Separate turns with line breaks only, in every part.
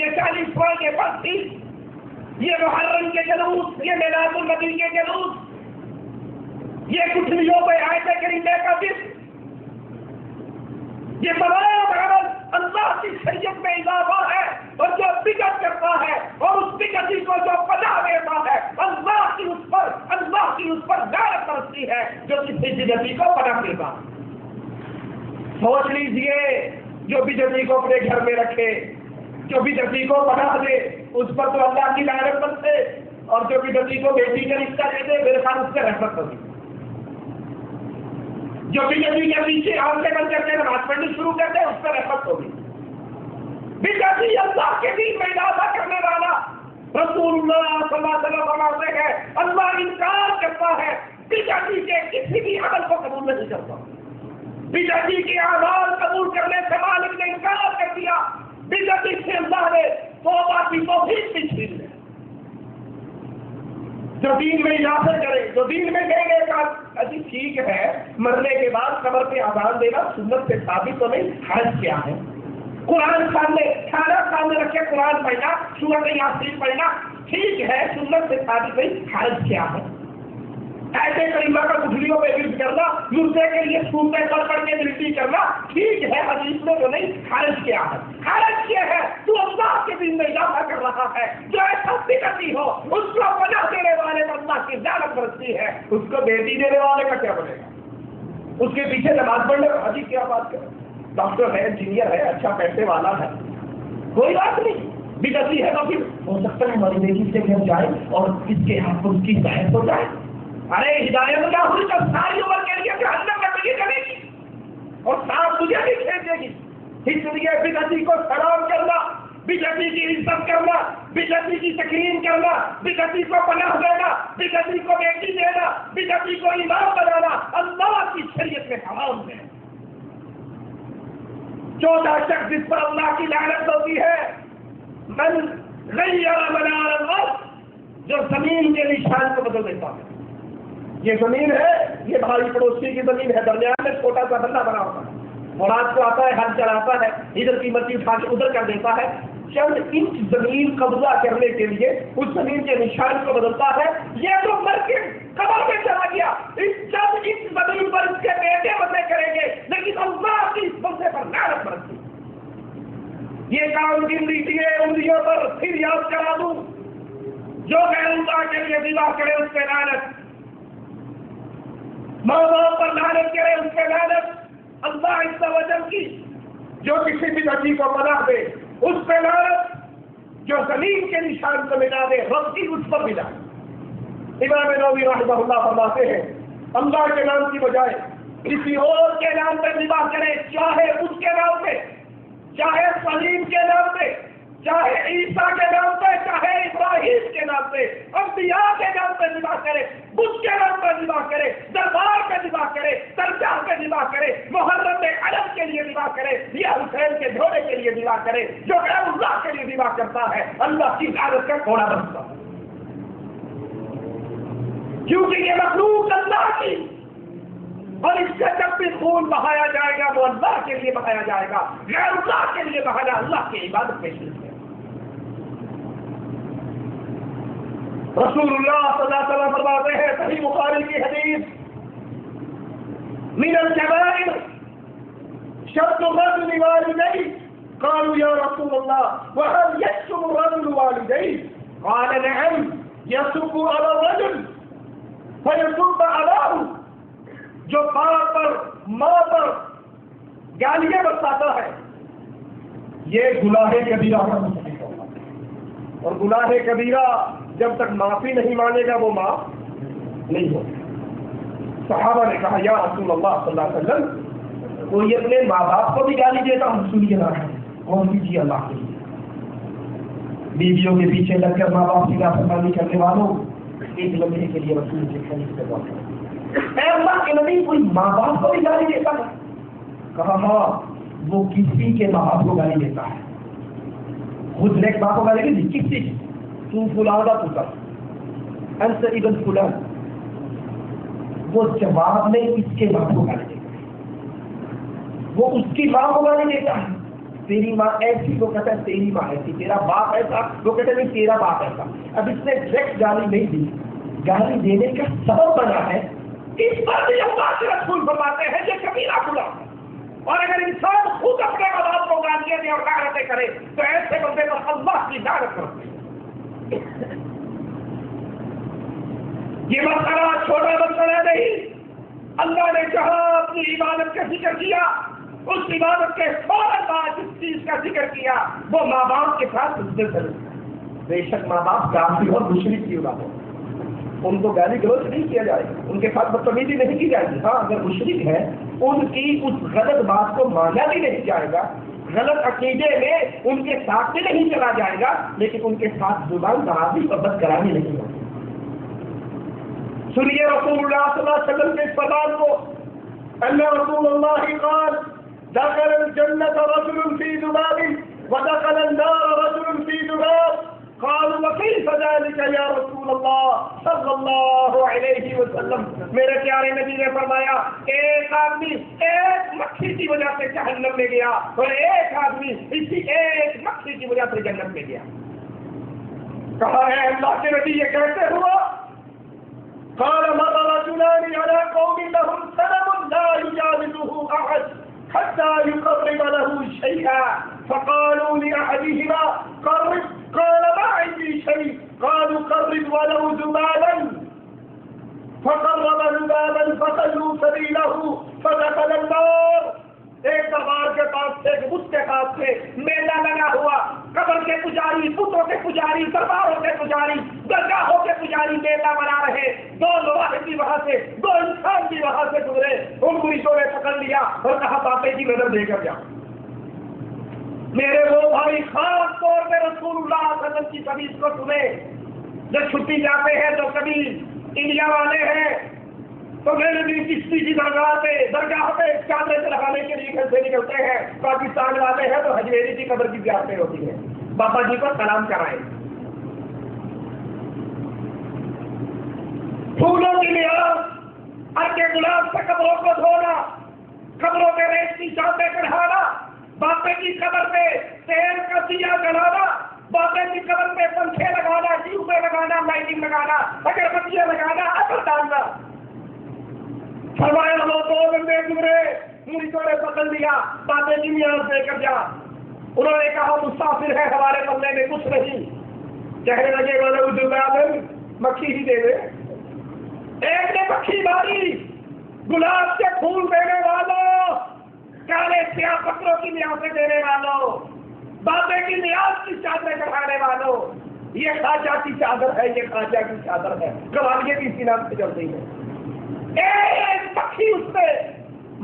یہ 40واں، یہ 32، یہ محرم کے جلوس، یہ میلاد النبی کے جلوس، یہ گٹھلیوں پہ آیت کریمہ کا ذکر، یہ تمام عمل اللہ کی شریعت میں اضافہ ہے، اور جو بدعت کرتا ہے اور اس بدعتی کو جو پناہ دیتا ہے، اللہ کی اس پر لعنت برستی ہے جو کسی بدعتی کو پناہ دیتا ہے۔ سوچ لیجئے، جو بدعتی کو اپنے گھر میں رکھے، جو بدعتی کو پناہ دے، اس پر تو اللہ کی لعنت برسے، اور جو بدعتی کو بیٹی کا رشتہ دے دے، میرے خیال اس سے رحمت ہوگی۔ جو بدعتی کے پیچھے آنکھیں بند کر کے نماز پڑھنی شروع کر دے، اس پر رحمت ہوگی۔ بدعتی اللہ کے دین میں اضافہ کرنے والا، رسول اللہ صلی اللہ علیہ وسلم فرماتے ہیں اللہ انکار کرتا ہے بدعتی کے کسی بھی عمل کو قبول نہیں کرتا۔ بدعتی کے اعمال قبول کرنے سے مالک نے انکار کر دیا، بدعتی سے اللہ نے توبہ کی توفیق بھی چھین لی۔ جو دین میں اضافہ کرے، جو دین میں کہے گا ابھی ٹھیک ہے، مرنے کے بعد قبر پہ اذان دینا سنت سے ثابت تو نہیں، حرج کیا ہے؟ قرآن سامنے، کھانا سامنے رکھے قرآن پڑھنا، سورۃ یاسین پڑھنا ٹھیک ہے، سنت سے ثابت نہیں، حرج کیا ہے؟ ایسے کریمہ کا گٹھلیوں پہ ورد کرنا، مردے کے لیے سورتیں پڑھ کے ورد کرنا ٹھیک ہے، حدیث میں تو نہیں، حرج کیا ہے؟ حرج یہ ہے تو اللہ کے دین میں اضافہ کر رہا ہے، جو ایسا بدعتی ہو اس کو پناہ دینے والے کو اللہ کی لعنت برستی ہے، اس کو بیٹی دینے والے کا کیا بنے گا؟ اس کے پیچھے نماز پڑھنے کا حدیث کیا بات کرے؟ ڈاکٹر ہے، انجینئر ہے، اچھا پیسے والا ہے، کوئی بات نہیں، بدعتی ہے تو پھر ہو سکتا ہے ہماری بیٹی سے گھر جائے اور اس کے ہاتھ اس کی ہدایت ہو جائے۔ ارے ہدایت کیا ہوئی تو ساری عمر کے لیے جہنم میں تجھے کرے گی اور ساتھ تجھے بھی کھینچ دے گی۔ اس لیے بدعتی کو سلام کرنا، بدعتی کی عزت کرنا، بدعتی کی تکریم کرنا، بدعتی کو پناہ دینا، بدعتی کو بیٹی دینا، بدعتی کو امام بنانا اللہ کی شریعت میں حرام ہے۔ چوتھا شخص جس پر اللہ کی لعنت ہوتی ہے، من غیر منار الارض، جو زمین کے نشان کو بدل دیتا ہے۔ یہ زمین ہے، یہ بھائی پڑوسی کی زمین ہے، درمیان میں چھوٹا سا بندہ بنا ہوتا ہے، مراد کو آتا ہے، ہل چلاتا ہے، ادھر کی مٹی اٹھا کے ادھر کر دیتا ہے، چند انچ زمین قبضہ کرنے کے لیے اس زمین کے نشان کو بدلتا ہے۔ یہ تو مر کے قبر میں چلا گیا، اس چند انچ زمین پر اس کے بیٹے بندے کریں گے، لیکن اللہ کی اس بندے پر لعنت برستی۔ یہ کام گن لیجیے انگلیوں پر، پھر یاد کرا دوں، جو غیر اللہ کے لیے ذبح کرے اس پہ لعنت، ماں باپ پر لعنت کرے اس پہ لعنت، اللہ عز و جل کی جو کسی بدعتی کو پناہ دے اس پہ لعنت، جو زمین کے نشان کو مٹا دے رب کی اس پر بھی لعنت۔ امام نووی رحمہ اللہ فرماتے ہیں اللہ کے نام کی بجائے کسی اور کے نام پہ ذبح کرے، چاہے اس کے نام پہ، چاہے سلیم کے نام پہ، چاہے عیسیٰ کے نام پہ، چاہے ابراہیم کے نام پہ، انبیاء کے نام پہ ذبح کرے، بت کے نام پہ ذبح کرے، دربار پہ ذبح کرے، درگاہ پہ ذبح کرے، محرم میں علم کے لیے ذبح کرے، یا حسین کے جھوڑے کے لیے ذبح کرے، جو غیر اللہ کے لیے ذبح کرتا ہے اللہ کی لعنت کا گھوڑا بنتا ہے، کیونکہ یہ مخلوق اللہ کی، اور اس سے جب بھی خون بہایا جائے گا وہ اللہ کے لیے بہایا جائے گا، غیر اللہ کے لیے بہانا اللہ کی عبادت میں شرک ہے۔ رسول اللہ صلی اللہ علیہ وسلم فرماتے ہیں صحیح بخاری کی حدیث، من الكبائر شتم الرجل والديه، قالوا يا رسول الله وهل يشتم الرجل والديه؟ قال نعم، يسب على الرجل فيسب اباه، جو باپ پر ماں پر گالیاں برساتا ہے یہ گناہ کبیرہ کا مستحق ہوگا، اور گناہ کبیرہ جب تک معافی نہیں مانگے گا وہ معاف نہیں ہوگا۔ صحابہ نے کہا یا رسول اللہ صلی اللہ علیہ وسلم کوئی اپنے ماں باپ کو بھی گالی دیتا ہم سنیے نہ ہے کون کیجیے اللہ کے لیے، بیویوں کے پیچھے لگ کر ماں باپ کی نافرمانی کرنے والوں ایک لمحے کے لیے رسول سے خلیف سے بات کریں، اے اللہ کے نبی کوئی ماں باپ کو بھی گالی دیتا ہے؟ کہا ہاں، وہ کسی کے ماں باپ کو گالی دیتا ہے، خود نے ایک باپ کو گالی دی، کسی تو فلاں کا پتر انت ابن فلان، وہ جواب میں اس کے باپ کو گالی دیتا ہے، وہ اس کی ماں کو گالی دیتا ہے، تیری ماں ایسی، وہ کہتا ہے تیری ماں ایسی، تیرا باپ ایسا، وہ کہتا ہے نہیں تیرا باپ ایسا۔ اب اس نے ڈائریکٹ گالی نہیں دی، گالی دینے کا سبب بنا ہے، اس پر بھی اللہ کے رسول فرماتے ہیں یہ کبیرہ گناہ ہے۔ اور اگر انسان خود اپنے ماں باپ کو گالیاں دے اور لعنتیں کرے تو ایسے بندے پر اللہ کی لعنت کرتے ہیں۔ یہ مسئلہ چھوٹا مسئلہ نہیں، اللہ نے جہاں اپنی عبادت کا ذکر کیا اس عبادت کے فوراً بعد جس چیز کا ذکر کیا وہ ماں باپ کے ساتھ سجدے سے۔ بے شک ماں باپ کافر اور مشرک کی اولاد ہے، ان کو گالی گلوچ نہیں کیا جائے گا، ان کے ساتھ بدتمیزی نہیں کی جائے گی۔ ہاں اگر مشرک ہے ان کی اس غلط بات کو مانا بھی نہیں جائے گا، غلط عقیدے میں ان کے ساتھ بھی نہیں چلا جائے گا، لیکن ان کے ساتھ زبان درازی اور بدکرامی نہیں ہوگی۔ سنیے رسول اللہ صلی اللہ علیہ وسلم کے اس فرمان کو، اللہ رسول اللہ قال دخل الجنة رجل في ذباب ودخل النار رجل في ذباب قالوا وكيف ذلك يا رسول اللہ صلی اللہ علیہ وسلم۔ میرے پیارے نبی نے فرمایا ایک آدمی ایک مکھی کی وجہ سے جہنم میں گیا اور ایک آدمی اسی ایک مکھی کی وجہ سے جنت میں گیا۔ کہا ہے اللہ کے نبی یہ کیسے ہوا؟ قال مر رجلان على قوم لهم صنم لا يجاوزه احد حتى يقرب له شيئا فقالوا لأحدهما قرب قال ما عندي شيء قالوا قرب ولو ذبابا فقرب ذبابا فخلوا سبيله فدخل النار۔ ایک دربار کے پاس سے اس کے پاس سے میلہ لگا ہوا، قبر کے پجاری، بتوں کے پجاری، درباروں کے پجاری، درگاہوں کے پجاری میلہ بنا رہے، دو لوگ بھی وہاں سے، دو انسان بھی وہاں سے گزرے، ان مریضوں نے پکڑ لیا اور کہا باپے کی نظر دے کر جاؤ۔ میرے وہ بھائی خاص طور پہ رسول اللہ صلی اللہ علیہ وسلم کی حدیث کو سنے، جب چھٹی جاتے ہیں تو کبھی انڈیا والے ہیں تو میرے بھی کشتی کی درگاہ پہ چادریں لگانے کے لیے گھر سے نکلتے ہیں، پاکستان والے ہیں تو حجویری کی قبر کی زیارتیں ہوتی ہیں، بابا جی کو سلام کرائیں۔ پھولوں کی نیاز کے گلاب سے قبروں کو دھونا، قبروں کے ریت کی چادریں چڑھانا، باپے کی قبر پہ تیل کا دیا جلانا، باپے کی قبر پہ پنکھے لگانا، ٹیوبیں لگانا، لائٹنگ لگانا، اگربتیاں لگانا، عطر ڈالنا۔ فرمایا وہ دو بندے گزرے، مریدوں نے پکڑ لیا، باپے کی نیاز دے کر جا۔ انہوں نے کہا مسافر ہے ہمارے پلے میں کچھ نہیں، کہنے لگے والے مکھی ہی دے دے۔ ایک نے مکھی ماری، گلاب کے پھول دینے والوں، کالے سیاہ پتھروں کی نیازیں دینے والوں، باپے کی نیاز کی چادریں چڑھانے والوں، یہ خواجہ کی چادر ہے، یہ خواجہ کی چادر ہے، قوالیے کی اسی نام سے چلتی ہے۔ ایک مکھی اس سے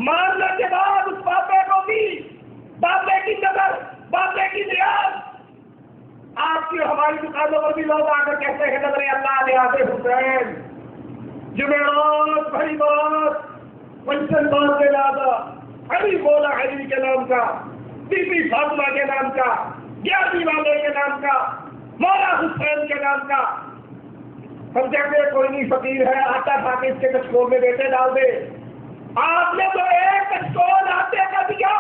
مارنے کے بعد اس باپے کو بھی، باپے کی نظر، باپے کی نیاز۔ آپ کی ہماری دکانوں پر بھی لوگ آ کر کہتے ہیں نظر اللہ نیاز حسین، جمعرات بھری بات، پنچن بار کے دادا علی بولا علی کے نام کا، بی بی فاطمہ کے نام کا، گیارہویں والے کے نام کا، مولا حسین کے نام کا۔ ہم کہتے ہیں کوئی نہیں فقیر ہے، آٹا کھا کے اس کے کچکول میں بیٹے ڈال دے۔ آپ نے تو ایک کچکول آٹے کا دیا،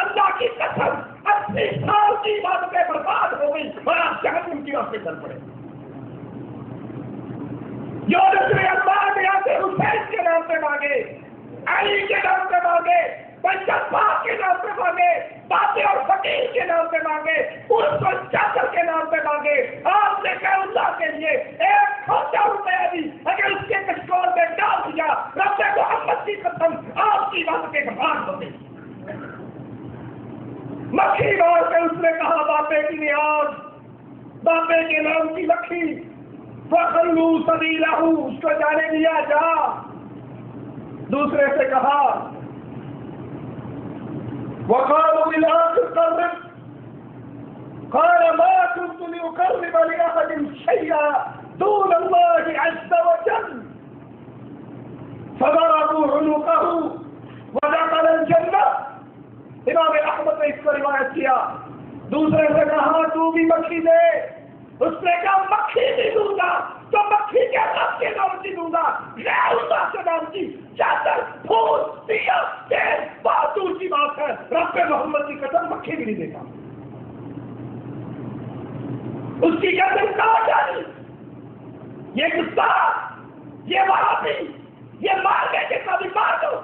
اللہ کی قسم 80 سال کی عبادتیں برباد ہو گئی اور آپ جہنم کی واسطے چل پڑے۔ جو نصر اللہ نے آتے حسین کے نام پہ مانگے، علی کے نام پہ مانگے، پنجاب کے نام پہ مانگے، باپے اور فقیر کے نام پہ مانگے، اس کو چادر کے نام پہ مانگے، آپ نے کہا اللہ کے لیے 1,000 روپے بھی اگر اس کے کچکول میں ڈال دیا، رب محمد کی قسم آپ کی بات کے برباد ہو گئی۔ مکھی مار کے اس نے کہا باپے کی نیاز، باپے کے نام کی مکھی، فخلو سبیلہ، اس کو جانے دیا جا۔ دوسرے سے کہا وقالوا للآخر قرب قال ما كنت لأقرب لأحد شيئا دون الله عز وجل فضربوا عنقه ودخل الجنة۔ امام احمد نے اس کو روایت کیا۔ دوسرے سے کہا تو بھی مکھی دے، اس نے کہا مکھی بھی دوں گا تو مکھی کے رب کے نام کی دوں گا، غیر اللہ کے نام کی چادر پھول دیا تیل بہت دور کی بات ہے، رب محمد کی قسم مکھی بھی نہیں دیتا، اس کی قسم کہا جانی یہ گستاخ، یہ وہابی، یہ مارنے کے کبھی مار دو،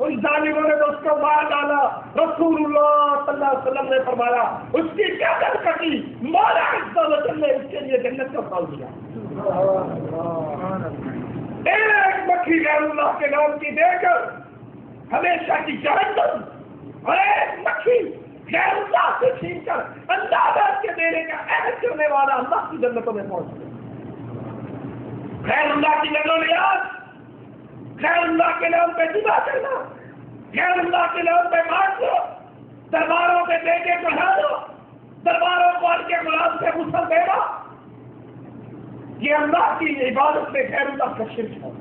ان ظالموں نے تو اس کو مار ڈالا، رسول اللہ صلی اللہ علیہ وسلم نے فرمایا اس کی گردن کٹی، مولا عز و جل نے اس کے لیے جنت کا پھل دیا۔ ایک مکھی غیر اللہ کے نام کی دے کر ہمیشہ کی جہنم، اور ایک مکھی غیر اللہ سے چھین کر اندازہ کے دینے کا عہد کرنے والا اللہ کی جنتوں میں پہنچ گیا۔ غیر اللہ کی نظریات، غیر اللہ کے نام پہ جدا کرنا، غیر اللہ کے نام پہ مار دو، درباروں پہ دے کے چڑھا دو، درباروں کو ان کے غلام سے غسل دینا، یہ اللہ کی عبادت میں غیر اللہ کا شرک ہے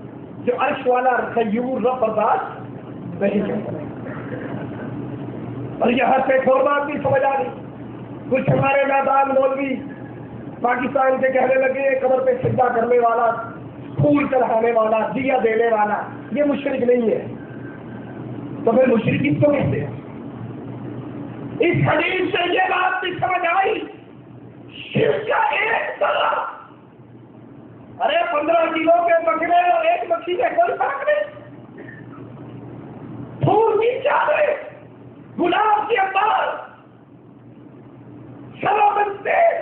جو عرش والا قیوم رب برداشت نہیں کرتا۔ اور یہاں سے ایک اور بات بھی سمجھ آ رہی، کچھ ہمارے نادان مولوی پاکستان کے کہنے لگے قبر پہ سجدہ کرنے والا، پھول چڑھانے والا، دیا دینے والا یہ مشرک نہیں ہے، تو پھر مشرک کس کو کہتے ہیں؟ اس حدیث سے یہ بات بھی سمجھ آئی، شرک کا ایک طرح، ارے 15 کلو کے بکرے اور ایک مکھی میں کوئی فرق نہیں، پھول کی چادر، گلاب کے انبار، شرابن تیل،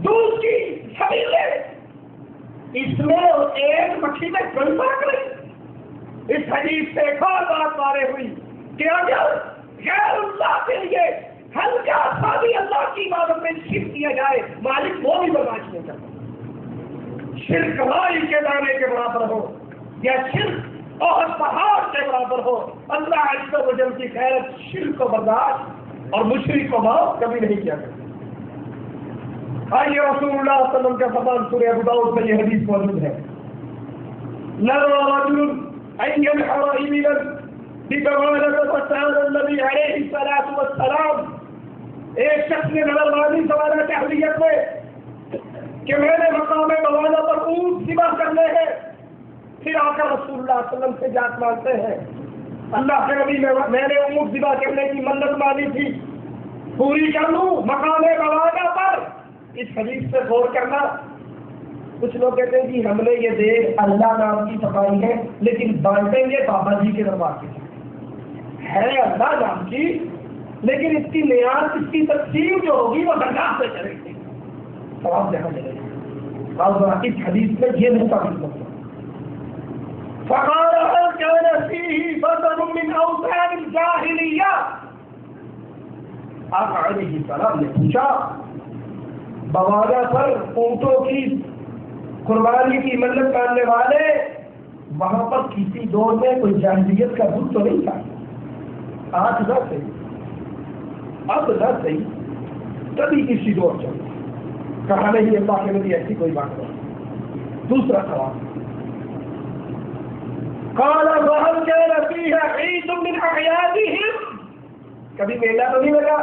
دودھ کی چھبیلے، اس میں اور ایک مکھی میں کوئی فرق نہیں۔ اس حدیث سے ایک اور بات مارے ہوئی کہ اگر غیر اللہ کے لیے ہلکا سا بھی اللہ کی عبادت میں شرک کیا جائے، مالک وہ بھی برداشت نہیں کرتا، شرک رائی کے دانے کے برابر ہو یا شرک اور پہاڑ کے برابر ہو، اللہ عز و جل کی خیرت شرک کو برداشت اور مشرک کو معاف کبھی نہیں کیا کرتا۔ آئیے رسول اللہ صلی اللہ علیہ وسلم کا فرمان سورہ ابو داؤد میں یہ حدیث موجود ہے، نَرَى رَجُلٌ أَن يَنْحَرَ إِبِلًا بِكَوَانَةَ فَسَأَلَ النَّبِيَّ عَلَيْهِ الصَّلَاةُ وَالسَّلَامُ، ایک شخص نے نظر مانی زمانہ جاہلیت میں کہ میں نے مقام موانہ پر اونٹ ذبح کرنے ہیں، پھر آ کر رسول اللہ صلی اللہ علیہ وسلم سے جات مانگتے ہیں، اللہ کے نبی میں نے اونٹ ذبح کرنے کی منت مانی تھی، پوری کر لوں مقام موانہ پر۔ اس حدیث سے غور کرنا، کچھ لوگ کہتے ہیں کہ ہم نے یہ دیکھ اللہ نام کی صفائی ہے لیکن بانٹیں گے بابا جی کے دربار کے ساتھ، ہے اللہ نام کی لیکن اس کی نیاز، اس کی تقسیم جو ہوگی وہ درگاہ سے کرے گی، سواب جہاں چلے گا۔ اور اس حدیث میں یہ نہیں ثابت ہوتا۔ فقال هل كان فيه بدل من اوثان الجاهليه، آقا علیہ السلام نے پوچھا بوادہ پر اونٹوں کی قربانی کی منت ماننے والے، وہاں پر کسی دور میں کوئی جاہلیت کا بت تو نہیں تھا، آج نہ صحیح، اب نہ صحیح، کبھی کسی دور چلتا، کہا نہیں اللہ کے نبی ایسی کوئی بات نہیں۔ دوسرا سوال، قال وهل كان فيها عيد من اعيادهم، کبھی میلہ تو نہیں لگا،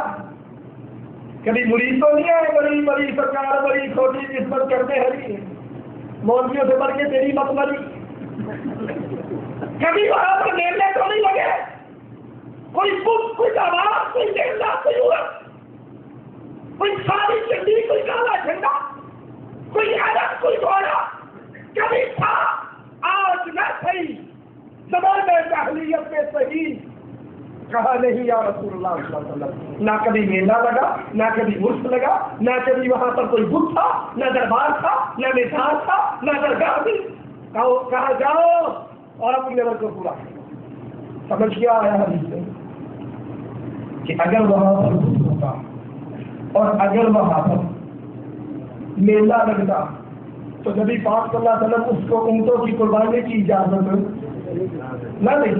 کبھی مرید تو نہیں آئے بڑی بڑی سرکار بڑی چھوٹی قسمت کرتے ہیں مولویوں سے بڑھ کے تیری مت مری، کبھی وہاں پر میلے تو نہیں لگے، کوئی بت، کوئی آواز، کوئی میلہ، کوئی عورت، کوئی ساری چنڈی، کوئی کالا جھنڈا، کوئی عرب، کوئی گھوڑا، کبھی تھا، آج نہ صحیح، زمانہ جاہلیت میں صحیح، کہا نہیں یا رسول اللہ صلی اللہ علیہ وسلم، نہ کبھی میلہ لگا، نہ کبھی عرس لگا، نہ کبھی وہاں پر کوئی بت تھا، نہ دربار تھا، نہ نثار تھا، نہ درگاہ تھی، کہا جاؤ اور اپنے نظر کو پورا سمجھ کیا آیا حدیث سے کہ اگر وہاں پر بت ہوتا اور اگر وہاں پر میلہ لگتا تو نبی پاک صلی اللہ علیہ وسلم اس کو اونٹوں کی قربانی کی اجازت نہ دیں،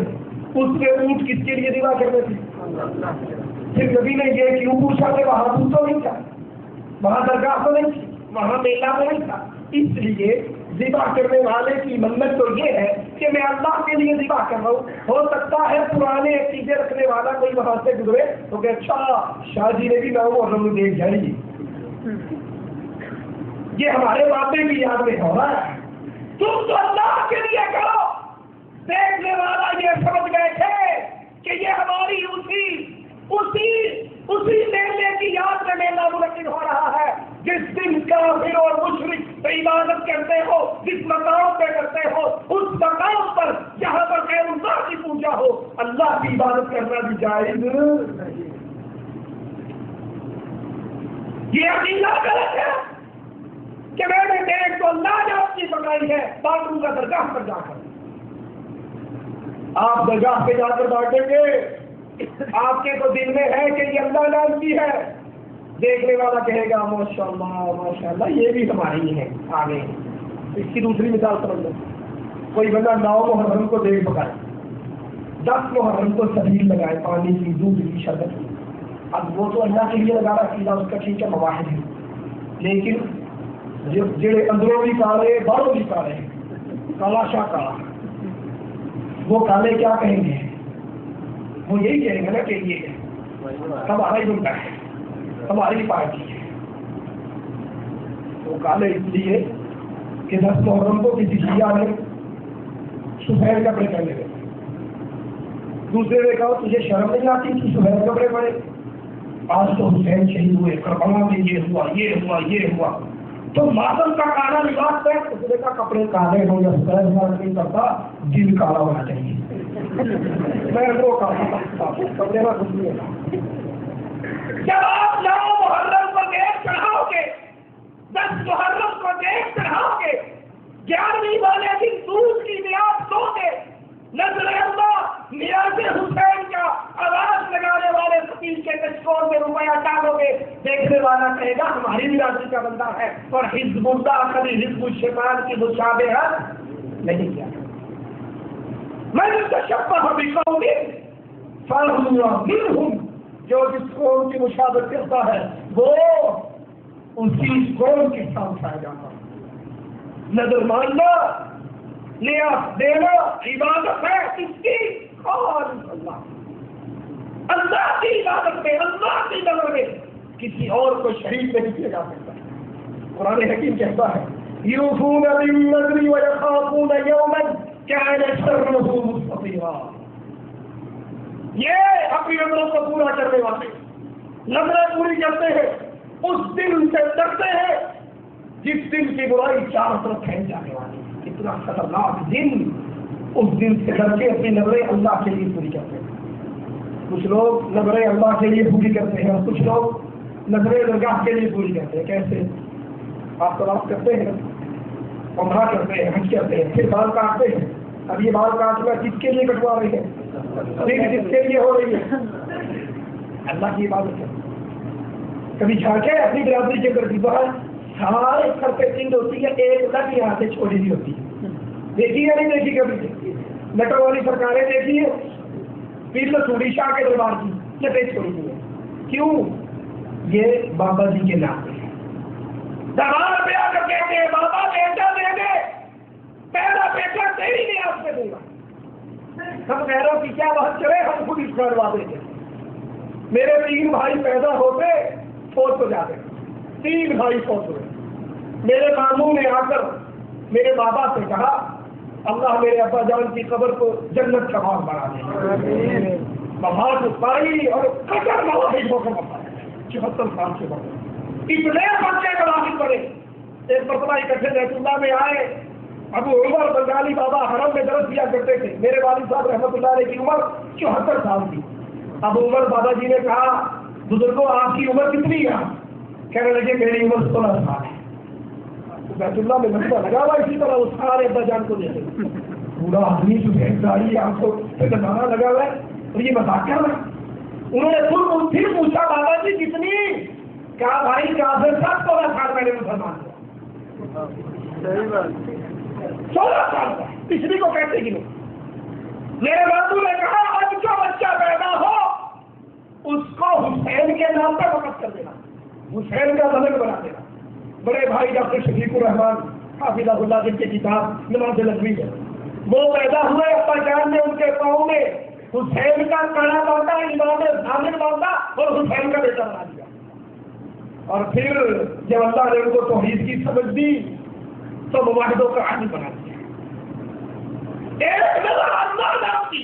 اس کے اونٹ کس کے لیے ذبح کرنے تھے؟ پھر نبی نے یہ کیوں پوچھا کہ وہاں بت تو نہیں تھا، وہاں درگاہ تو نہیں تھی، وہاں میلہ تو نہیں تھا؟ اس لیے ذبح کرنے والے کی منت تو یہ ہے کہ میں اللہ کے لیے ذبح کر رہا ہوں، ہو سکتا ہے پرانے عقیدے رکھنے والا کوئی وہاں سے گزرے تو کہ اچھا شاہ جی نے بھی نام اور رنگ دیکھ جائے گی، یہ ہمارے باپے کی یاد میں ہو رہا ہے، تم تو اللہ کے لیے کرو۔ دیکھنے والا یہ سمجھ گئے تھے کہ یہ ہماری اسی میلے کی یاد میں میلہ منعقد ہو رہا ہے جس دن کافر اور مشرک عبادت کرتے ہو، جس مقام پہ کرتے ہو، اس مقام پر جہاں پر غیر اللہ کی پوجا ہو، اللہ کی عبادت کرنا بھی جائز نہیں۔ یہ عقیدہ غلط ہے کہ میں نے دیکھ تو اللہ نے اپنی پکائی ہے، باتوں کا درگاہ پر جا کر آپ درگاہ پہ جا کر بانٹیں گے، آپ کے تو دل میں ہے کہ یہ اللہ نام کی ہے، دیکھنے والا کہے گا ماشاء اللہ یہ بھی ہماری ہی ہے آگے۔ اس کی دوسری مثال سمجھ لو، کوئی بندہ 9 محرم کو دیکھ پکائے، 10 محرم کو سبیل لگائے، پانی کی، دودھ کی، شربت کی، اب وہ تو اللہ کے لیے لگا رکھا اس کا ٹھیک ہے مواحد ہے، لیکن جڑے اندروں بھی کالے باہروں بھی کالے، کالا شاہ کالا، وہ کالے کیا کہیں گے؟ وہ یہی کہیں گے نا کہ یہ ہمارا ہی ملتا ہے، ہماری پارٹی ہے۔ وہ کالے اس لیے کہ 10 محرم کو کسی شیعہ نے سفید کپڑے پہنے ہوئے، دوسرے نے کہا تجھے شرم نہیں آتی کہ سفید کپڑے پہنے؟ آج تو حسین شہید ہوئے، کربلا میں یہ ہوا یہ ہوا یہ ہوا، تو ماتم کا کالا لباس ہے، دوسرے کا کپڑے کالے ہو یا سفید نہیں کرتا، دل کالا ہونا چاہیے۔ میں وہ کپڑے میں کچھ نہیں ہے۔ جب آپ 9 محرم کو دیکھ چڑھاؤ گے، 10 محرم کو دیکھ چڑھاؤ گے، 11ویں والے دن دودھ کی نیاز دو گے، نظر اللہ نیاز حسین کا آواز لگانے والے فقیر کے کشکول میں روپیہ ڈالو گے، دیکھنے والا کہے گا ہماری برادری کا بندہ ہے، اور حزب اللہ کبھی حزب الشیطان کی مشابہت نہیں کیا۔ میں نے تشبہ بقوم فهو منهم، جو جس قوم کی مشابہت کرتا ہے وہ اسی قوم کے ساتھ پایا جاتا ہے۔ نظر ماننا، نیاز دینا عبادت ہے کس کی؟ خالص اللہ، اللہ کی عبادت میں، اللہ کی نظر میں کسی اور کو شریک نہیں کیا جا سکتا۔ قرآن حکیم کہتا ہے یوفون بالنذر ویخافون یوما کان شرہ مستطیرا، یہ اپنی نظروں کو پورا کرنے والے نظریں پوری کرتے ہیں، اس دن سے ڈرتے ہیں جس دن کی برائی چاروں طرف پھیل جانے والی، اتنا خطرناک دن، اس دن سے ڈر کے اپنی نظریں اللہ کے لیے پوری کرتے ہیں۔ کچھ لوگ نظریں اللہ کے لیے پوری کرتے ہیں اور کچھ لوگ نظریں درگاہ کے لیے پوری کرتے ہیں۔ کیسے؟ آپ طواف کرتے ہیں، عمرہ کرتے ہیں، حج کرتے ہیں، پھر بال کاٹتے ہیں، اب یہ بال کاٹنا کس کے لیے کٹوا رہے ہیں؟ کس کے لیے ہو رہی ہے؟ اللہ کی عبادت ہے۔ کبھی جھانکے اپنی برادری کے اندر باہر سارے سر پہ چند ہوتی ہے، ایک لگ یہاں سے چھوڑی ہوئی ہوتی ہے، دیکھی یا نہیں دیکھی؟ کبھی لٹوں والی سرکاریں دیکھی ہے، پیر مسعود شاہ کے دربار کی لٹیں چھوڑی ہوئی ہے، کیوں؟ یہ بابا جی کے نام ہے۔ دربار پہ آ کر کہتے ہیں بابا بیٹا دے دے، پہلا بیٹا تیری نیاز میں دوں گا۔ ہم غیروں کی کیا بات کریں، ہم خود اس پر دیں گے۔ میرے 3 بھائی پیدا ہوتے فوت ہو جاتے، 3 بھائی فوت ہوئے۔ میرے ماموں نے آ کر میرے بابا سے کہا اللہ میرے ابا جان کی قبر کو جنت کا باغ بنا دے۔ بہت پائی اور قطر مواحد ہو کر بتایا 74 سال کے بعد اتنے بچے مراحل پڑے۔ ایک مرتبہ اکٹھے بیت اللہ میں آئے، ابو عمر بنگالی بابا حرم میں درس دیا کرتے تھے، میرے والد صاحب رحمۃ اللہ علیہ کی عمر 74 سال کی۔ ابو عمر بابا جی نے کہا بزرگوں آپ کی عمر کتنی ہے؟ کہنے لگے میری عمر 16 سال ہے۔ بیت اللہ میں مسئلہ لگا ہوا، اسی طرح اس سارے ابا جان کو دیکھے پورا آدمی سفید داڑھی آنکھوں پہ زمانہ لگا ہوا ہے اور یہ مذاق کر رہا ہے۔ انہوں نے پھر پوچھا بابا جی کتنی؟ کہا بھائی کافر صاحب 16 سال میں نے مسلمان ہوا۔ 16 سال کا پچھلی کو کیسے گنو؟ میرے بابو نے کہا اب جو بچہ پیدا ہو اس کو حسین کے نام پر وقف کر دینا، حسین کا ضمیر بنا دینا۔ بڑے بھائی ڈاکٹر شفیق الرحمان حافظہ اللہ جن کی کتاب نماز نبوی ہے، وہ پیدا ہوئے ابا جان نے ان کے پاؤں میں حسین کا کڑا باندھا، امام ضامن باندھا اور حسین کا بیٹا بنا دیا۔ اور پھر جب اللہ نے ان کو توحید کی سمجھ دی تو مواحدوں کا عادی بنا دیا. ایک نظر اللہ نام کی،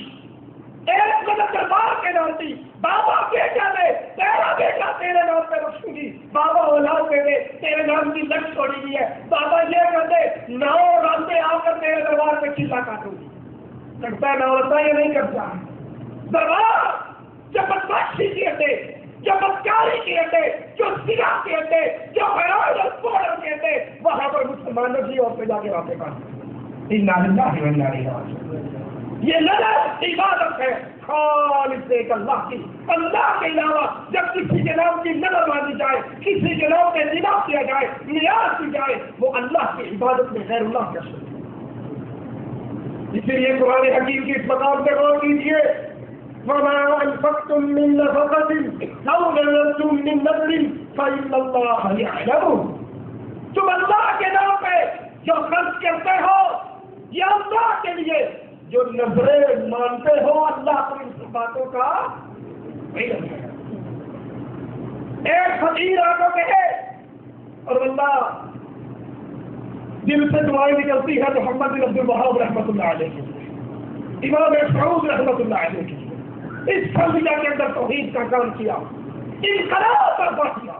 ایک نظر دربار کے نام کی. بابا بیٹا دے، تیرا بیٹا تیرے نام پہ رکھوں گی. بابا اولاد دے دے، تیرے نام کی لٹ چھوڑی ہوئی ہے. بابا یہ کر دے، 9 راتیں آ کر تیرے دربار پہ چلا کاٹوں گی. کرتا ہے نہ ہوتا یہ نہیں کرتا. دربار جب بدماشی کی اڈے، جو بدکاری کی اڈے، جو سیرا کے اڈے، جو حیران اور پوڑ کے اڈے، وہاں پر مسلمانوں کی اور پہ جا کے باتیں کرتے. یہ نظر عبادت ہے خالص ایک اللہ کی. اللہ کے علاوہ جب کسی کے نام کی نظر مانی جائے، کسی کے نام پہ نگاہ کیا جائے، نیاز کی جائے، وہ اللہ کی عبادت میں غیر اللہ کا شرک. اسی لیے قرآن حکیم کی اس مقام پہ غور کیجیے. وَمَا أَنفَقْتُم مِّن نَفَقَةٍ أَوْ نَذَرْتُم مِّن نَذْرٍ فَإِنَّ اللَّهَ يَعْلَمُ. تم اللہ کے نام پہ جو خرچ کرتے ہو یا اللہ کے لیے جو نظریں مانتے ہو، اللہ کو ان سب باتوں کا علم ہے. ایک فقیر آ کر کہے اور اللہ دل سے دعائیں نکلتی ہے محمد بن عبد الوہاب رحمۃ اللہ علیہ کی، امام سعود رحمۃ اللہ علیہ کی. اس فلسفہ کے اندر توحید کا کام کیا، انقلاب برپا کیا،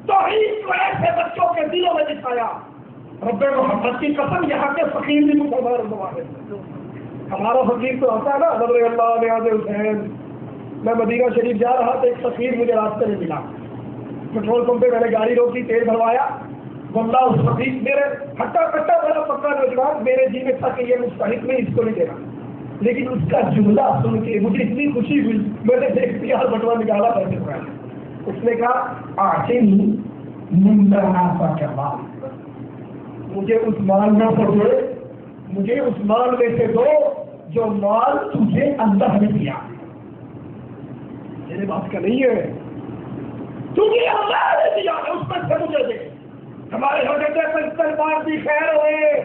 توحید کو ایسے بچوں کے دلوں میں دکھایا. رب محمد کی قسم یہاں کے فقیر بھی مسلمان ہوا ہے. ہمارا فقیر تو آتا ہے نا، نظر اللہ نیاز حسین. میں مدینہ شریف جا رہا تھا، ایک فقیر مجھے راستے میں ملا. پیٹرول پمپ پہ میں نے گاڑی روکی، تیل بھروایا. واللہ اس فقیر میرے ہٹا کٹا بڑا پکا نوجوان، میرے جی میں تھا کہ یہ مستحق نہیں، اس کو نہیں دینا. لیکن اس کا جملہ سن کے مجھے اتنی خوشی ہوئی، میں نے دیکھ لیا بٹوا نکالا پیسے پڑا. اس نے کہا آخری منافع کا مال، مجھے اس مال میں سے دو، مجھے اس مال میں سے دو جو مال تجھے اللہ نے دیا. میرے بات کا نہیں ہے، تجھے اللہ نے دیا ہے، اس میں سے مجھے دے. ہمارے یہاں کہتے ہیں سلمان بھی خیر ہوئے،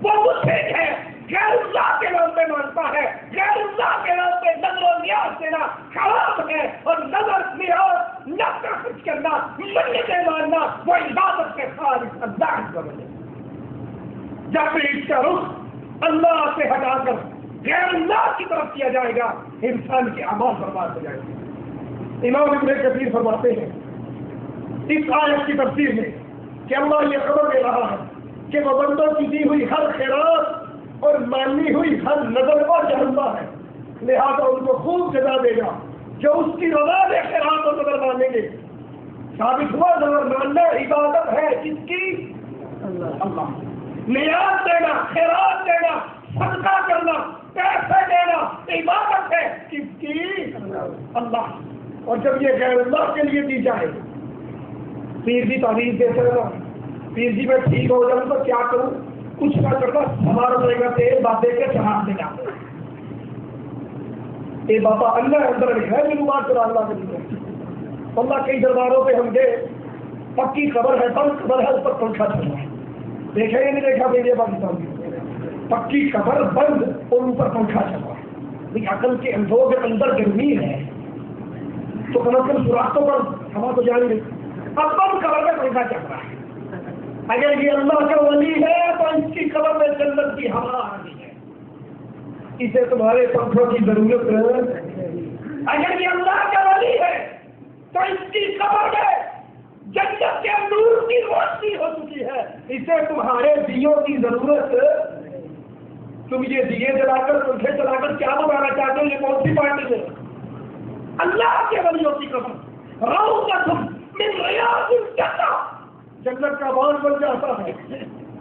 وہ مشرک ہے، غیر اللہ کے نام پہ مانتا ہے، غیر اللہ کے نام پہ نظر و نیاز دینا حرام ہے. اور نظر نیاز نفس کا خرچ کرنا، منتیں ماننا، وہ عبادت کے خالص اللہ کو ملے. جب اس کا رخ اللہ سے ہٹا کر غیر اللہ کی طرف کیا جائے گا، انسان کے اعمال برباد ہو جائے گے. امام ابن کثیر فرماتے ہیں اس آیت کی تفسیر میں کہ اللہ یہ خبر دے رہا ہے کہ وہ بندوں کی دی ہوئی ہر خیرات اور مانی ہوئی ہر نظر اور جہنم ہے، لہذا ان کو خوب جزا دے گا جو اس کی رضا میں خیرات اور نظر مانیں گے. ثابت ہوا نظر ماننا عبادت ہے کس کی؟ اللہ. نیاز دینا، خیرات دینا، صدقہ کرنا، پیسے دینا عبادت ہے کس کی؟ اللہ. اور جب یہ غیر اللہ کے لیے دی جائے، پیر جی تعریف دیتے رہنا، پیر جی میں ٹھیک ہو جاؤں تو کیا کروں، کچھ نہ کرنا، ہمارا رہے گا تیل بات دے کے چڑھا دے گا. اے بابا اللہ اندر ہے میری بات کرا اللہ کے لیے. اللہ کئی درباروں پہ ہم گئے، پکی خبر ہے، بند خبر ہے، اس پر پنکھا چل رہا ہے. دیکھا یا نہیں دیکھا بھائی پاکستان کی پکی خبر بند اور اوپر پنکھا چل رہا ہے. عقل کے اندروں کے اندر گرمی ہے تو کم از کم سوراخوں پر ہوا تو جانی نہیں. اب بند خبر میں پنکھا چل رہا ہے. اگر یہ اللہ کا ولی ہے تو اس کی خبر میں جنت کی ہوا آ رہی ہے، اسے تمہارے پنکھوں کی ضرورت ہے. اگر یہ اللہ کا ولی ہے تو اس کی خبر میں جنت کے نور کی روشنی ہو چکی ہے، اسے تمہارے دیوں کی ضرورت. تم یہ دیے جلا کر پنکھے چلا کر کیا بنانا چاہتے ہو؟ یہ کون سی پارٹی ہے؟ اللہ کے ولیوں کی خبر روضۃ من ریاض الجنہ، جنت کا باغ بن جاتا ہے.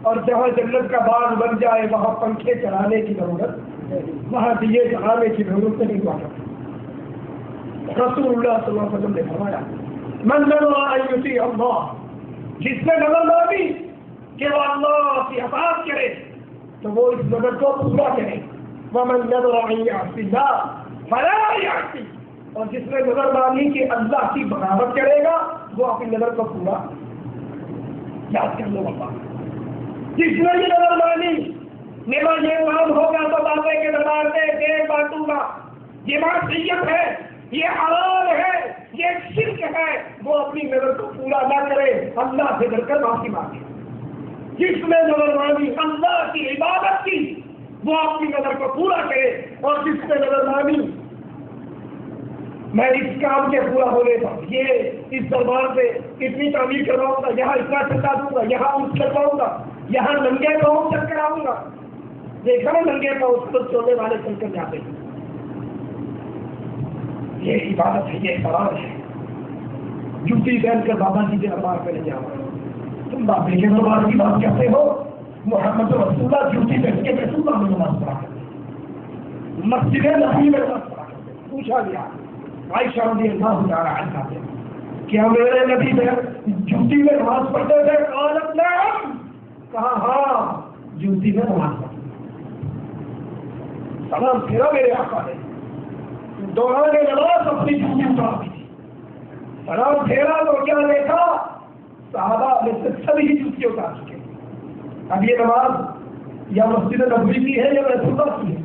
اور جہاں جنت کا باغ بن جائے وہاں پنکھے چلانے کی ضرورت، وہاں دیے جلانے کی ضرورت نہیں پڑتا. رسول اللہ صلی اللہ علیہ وسلم نے فرمایا من نظر ان یطیع اللہ، جس نے نظر مانی کہ وہ اللہ کی اطاعت کرے تو وہ اس نظر کو پورا کرے. ومن نظر ان یعصی اللہ فلا یعصی، اور جس نے نظر مانی کہ اللہ کی بغاوت کرے گا وہ اپنی نظر کو پورا. یاد کر لو بابا، جس نے یہ نظر مانی میرا یہ کام ہوگا تو بابے کے دربار میں دیر بانٹوں گا، یہ معصیت ہے، یہ حرام ہے، یہ شرک ہے، وہ اپنی نظر کو پورا نہ کرے، اللہ سے ڈر کر معافی مانگے۔ جس نے نظر مانی اللہ کی عبادت کی وہ اپنی نظر کو پورا کرے، اور جس نے نظر مانی میں اس کام کے پورا ہونے پر یہ اس دربار سے اتنی تعمیر کرواؤں گا، یہاں اتنا چکا دوں گا، یہاں اونٹ کرواؤں گا، یہاں ننگے پاؤں چل کر آؤں گا۔ دیکھا نا ننگے پاؤں پر چلنے والے چل کر جاتے ہیں، یہ عبادت ہے، یہ قرار ہے۔ جوتی پہن کر بابا جی کے دربار پہ نہیں جاؤ، تم بابے کے دربار کی بات کرتے ہو؟ محمد رسول اللہ جوتی پہن کے بیت اللہ میں نماز پڑھا کرتے، مسجد نبی میں نماز پڑھا کرتے۔ پوچھا گیا عائشہ رضی اللہ تعالی عنہا سے، کیا میرے نبی میں جوتی میں نماز پڑھتے تھے؟ قالت نعم، کہا ہاں جوتی میں نماز پڑھتے۔ سلام پھیرا میرے آقا نے، دوران نماز اپنی جوتی اتار دی تھی۔ سلام پھیرا تو کیا دیکھا؟ صحابہ میں سے سبھی جوتی اتار چکے۔ اب یہ نماز یا مسجد نبوی کی ہے یا بیت اللہ کی ہے؟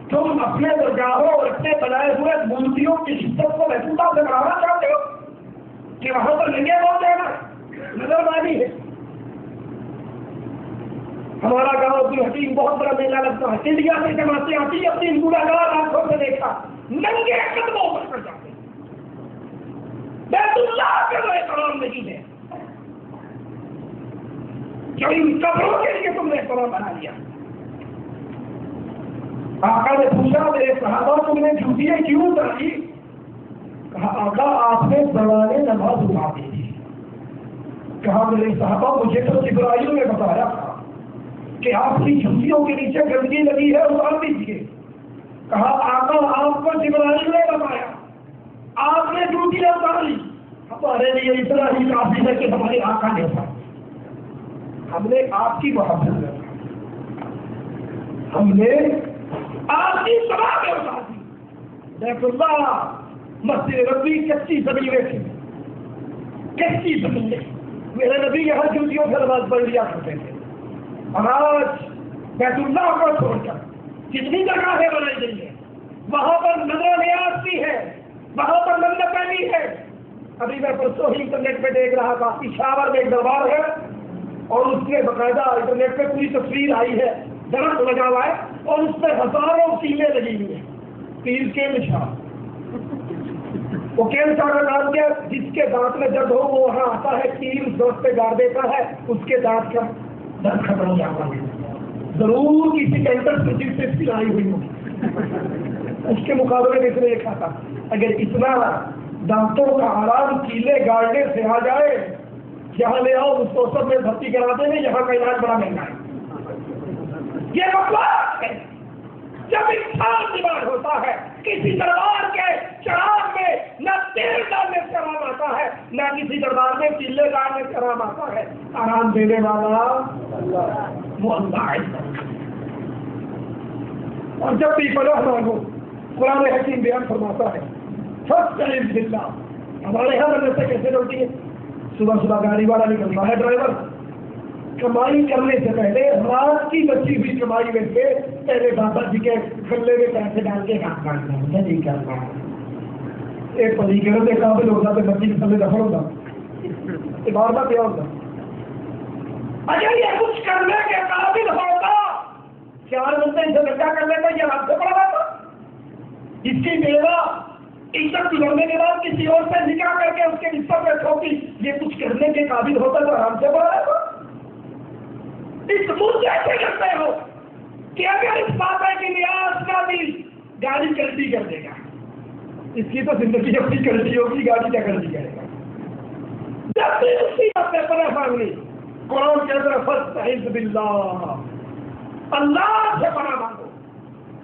تم اپنے درگاہوں اور اپنے بنائے ہوئے مورتیوں کی شدت کو بیت اللہ سے بڑھانا چاہتے ہو کہ وہاں پر لنگے ہو جانا نظر مانی ہے؟ ہمارا گاؤں عبدالحکیم بہت بڑا میلہ لگتا ہے، انڈیا سے جماعتیں آتی، اپنی گناہگار آنکھوں سے دیکھا، ننگے قدموں پر پڑ جاتے ہیں۔ بیت اللہ کا تو احترام نہیں ہے، جو ان قبروں کے لیے تم نے احترام بنا لیا۔ آقا نے پوچھا میرے صحابہ تم نے جوتیاں کیوں اتاری؟ کہا آقا آپ نے زمانے نماز اٹھا دی تھی۔ کہا میرے صحابہ مجھے تو جبرائیل نے بتایا تھا کہ آپ کی جوتیوں کے نیچے گندگی لگی ہے، اتار دیجیے۔ کہا آقا آپ کو جبرائیل نے بتایا، آپ نے جوتیاں اتار لی، ہمارے لیے اتنا ہی کافی ہے کہ ہمارے آقا نے اتارا۔ ہم نے آپ کی محبت میں ہم نے آپ کی سبا میں اتار دی۔ بیت اللہ مسجد نبی کچی زمینیں تھی، کچی زمینیں، میرے نبی یہاں جوتیوں سے نماز پڑھ لیا کرتے تھے۔ اور آج بیت اللہ کو چھوڑ کر جتنی جگہیں بنائی گئی ہیں وہاں پر نظر نیاز کی ہے، وہاں پر منتیں بھی ہے۔ ابھی میں پرسوں ہی انٹرنیٹ پہ دیکھ رہا تھا، پشاور میں ایک دربار ہے اور اس میں باقاعدہ انٹرنیٹ پہ پوری تصویر آئی ہے، درخت لگا ہوا ہے اور اس میں ہزاروں کیلیں لگی ہوئی ہیں، تیر کے نشان۔ وہ کیل کا کام کیا؟ جس کے دانت میں درد ہو وہ وہاں آتا ہے، تیر اس درخت پہ گاڑ دیتا ہے، اس کے دانت کا درد ختم ہو جاتا ہے۔ ضرور کسی کینٹر سے سلائی ہوئی ہوگی، اس کے مقابلے میں اس نے دیکھا تھا اگر اتنا دانتوں کا آرام کیلے گاڑنے سے آ جائے، یہاں لے آؤ اس کو سب میں بھرتی کرا دیں گے، یہاں کا علاج بڑا مہنگا ہے۔ یہ بکواس ہے۔ جب انسان بیمار ہوتا ہے کسی دربار کے چراغ میں نہ تیل ڈالنے سے آرام آتا ہے، نہ کسی دربار میں تیلے ڈالنے سے آرام آتا ہے۔ آرام دینے والا وہ اللہ ہے۔ اور جب بھی پناہ مانگو، قرآن حکیم بیان فرماتا ہے فاستعذ باللہ۔ ہمارے یہاں مدرسے کیسے چلتی ہے؟ صبح صبح گاڑی والا نکلتا ہے، ڈرائیور کمائی کرنے سے پہلے رات کی بچی ہوئی کمائی میں سے پہلے دادا جی کے کھلے میں پیسے ڈال کے ہاتھ کاٹنا ہے، نہیں کرنا ہے۔ ایک پلی کرنے کے قابل ہوگا تو بچی کے تھلے دفن ہوگا، بار بار کیا ہوگا؟ اگر یہ کچھ کرنے کے قابل ہوگا، 4 گھنٹے اسے دھندا کرنے کا یہ ہاتھ سے پڑا تھا۔ اس کی بیوہ عزت گزرنے کے بعد کسی اور سے نکاح کر کے اس کے بستر پہ ٹھوکی، یہ کچھ کرنے کے قابل ہوتا تو آرام سے پڑا تھا۔ اس مجھ ایسے کرتے ہو کہ اگر اس بابا کی نیاز کا بھی گاڑی چلتی کر دے گا، اس کی تو زندگی اپنی کرتی ہوگی، گاڑی کیا کرتی کرے گا؟ جب بھی اسی بات میں پناہ مانگنی، قرآن کے اندر فاستعذ باللہ، اللہ سے پناہ مانگو،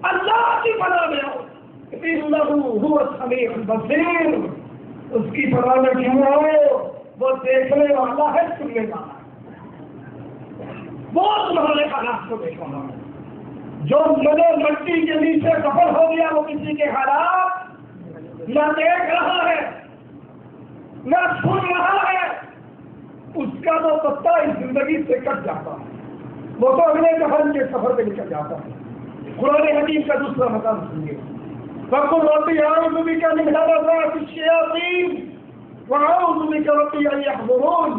اللہ کی پناہ میں آؤ، انہ هو السمیع البصیر۔ اس کی پناہ میں کیوں آؤ؟ وہ دیکھنے والا ہے، سننے والا ہے، وہ تمہارے حالات کو دیکھ رہا ہے۔ جو مدے مٹی کے نیچے دفن ہو گیا وہ کسی کے حالات نہ دیکھ رہا ہے نہ سن رہا ہے، اس کا تو پتہ اس زندگی سے کٹ جاتا ہے، وہ تو اگلے دفن کے سفر پہ نکل جاتا ہے۔ قرآن حکیم کا دوسرا مقام سنیے، وقل رب اعوذ بك من همزات الشیاطین واعوذ بك رب ان يحضرون،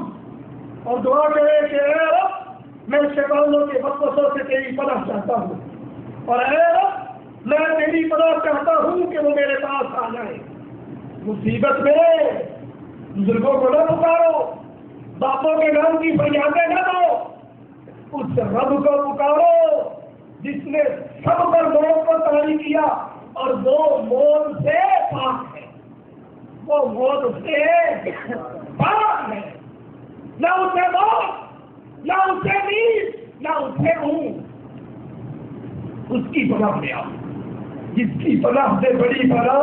اور دعا کرے کہ اے رب میں شیطانوں کے وسوسوں سے تیری پناہ چاہتا ہوں، اور اے رب میں تیری پناہ چاہتا ہوں کہ وہ میرے پاس آ جائے۔ مصیبت میں بزرگوں کو نہ پکارو، باپوں کے نام کی فریادیں نہ دو، اس رب کو پکارو جس نے سب پر موت کو طاری کیا اور وہ موت سے پاک ہے، وہ موت سے پاک ہے، نہ اسے موت نہ اسے نیند نہ اسے اونگ، اس کی پناہ میں آؤ، جس کی پناہ سے بڑی پناہ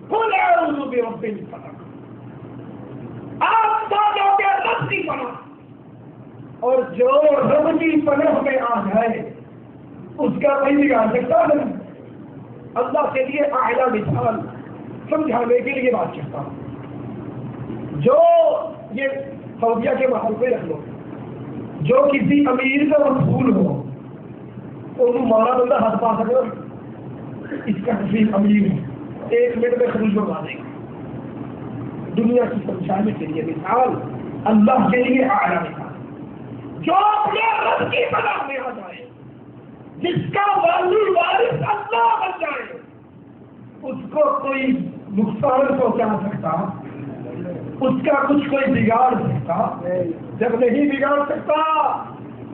قل اعوذ برب الفلق، آپ سوچو کہ رب کی پناہ، اور جو رب کی پناہ میں آ جائے اس کا کوئی بگاڑ سکتا نہیں۔ اللہ کے لیے اعلیٰ مثال سمجھانے کے لیے بات کرتا ہوں، جو یہ سعودیہ کے ماحول پہ رکھ لو، جو کسی امیر کا مقبول ہو انہوں مارا بندہ ہاتھ پا سکے، اس کا کسی امیر ہے 1 منٹ میں خروج بنا دے گا۔ دنیا کی سمجھانے کے لیے مثال، اللہ کے لیے اعلیٰ مثال، جو اپنے رب کی پناہ میں آ جائے، جس کا والی وارث اللہ بن جائے، اس کو کوئی نقصان پہنچا سکتا، اس کا کچھ کوئی بگاڑ سکتا؟ جب نہیں بگاڑ سکتا